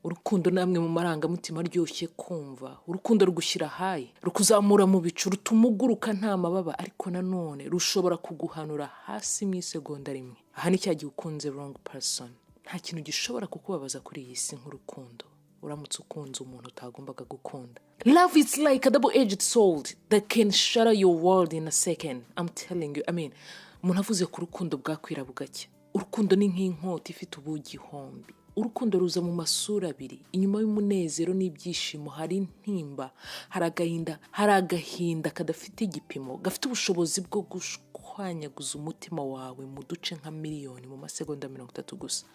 urukundo namwe mu marangamutima aryoshye kumva. Urukundo rugushyira hayi, rukuzamura mu bicu, rutuma uguruka nta mababa, ariko nanone rushobora kuguhanura hasi mu isegonda rimwe. Aha ni cya gihe ukunze wrong person. Nta kintu gishobora kukubabaza kuri iyi si nk'urukundo, uramutse ukunze umuntu utagombaga gukunda. Love is like a double-edged sword that can shatter your world in a second. I'm telling you, umuntu avuze ku rukundo bwakwira bugacya. Urukundo ni nk'inkota ifite ubugi hombi. Urukundo ruza mu masura abiri. Inyuma y'umunezero n'ibyishimo hari intimba, hari agahinda kadafite igipimo, gafite ubushobozi bwo gushwanyaguza umutima wawe mu duce nka miliyoni mu masegonda 30 gusa.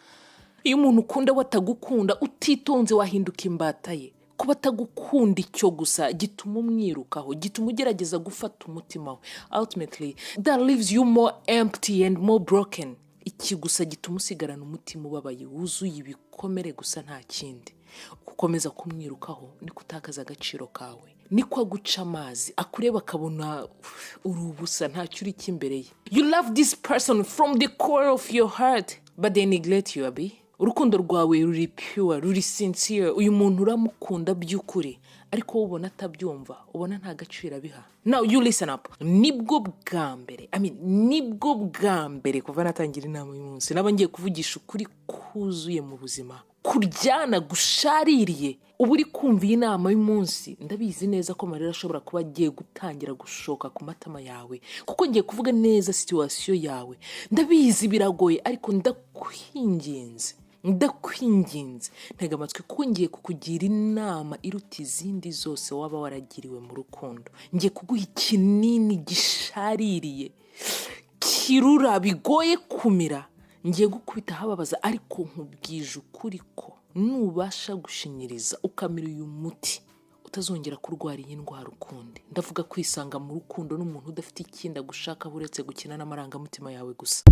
Iyo umuntu ukunda watagukunda utitonze wahinduka imbata ye. Kuba atagukunda icyo gusa gituma umwirukaho, gituma ugerageza gufata umutima we. Ultimately, that leaves you more empty and more broken. Iki gusa gituma usigarana umutima ubabaye wuzuye ibikomere gusa nta kindi. Gukomeza kumwirukaho ni kutakaza agaciro kawe, niko aguca amazi akureba akabona urubusa ntacyo uri cy'imbere ye. You love this person from the core of your heart, but they neglect you, abi. Urukundo rwawe ruri pure, ruri sincere. Uyu muntu uramukunda by'ukuri, ariko ubona atabyumva, ubona nta gaciro abiha. Now you listen up. Nibwo bwa mbere kuva natangira inama uyu munsi naba ngiye kuvugisha ukuri kuzuye mu buzima, kuryana gushaririye. Ubu uri kumva iyi nama uyu munsi, ndabizi neza ko amarira ashobora kuba agiye gutangira gushoka ku matama yawe, kuko ngiye kuvuga neza situation yawe. Ndabizi biragoye, ariko ndakwinginze ntega amatwi, kuko ngiye kukugira inama iruta izindi zose waba waragiriwe mu rukundo. Ngiye kuguha ikinini gishaririye, kirura, bigoye kumira. Ngiye gukubita hababaza, ariko nkubwije ukuri ko nubasha gushinyiriza ukamira uyu muti, utazongera kurwara iyi ndwara ukundi. Ndavuga kwisanga mu rukundo n'umuntu udafite ikindi agushaka uretse gukina n'amarangamutima yawe gusa.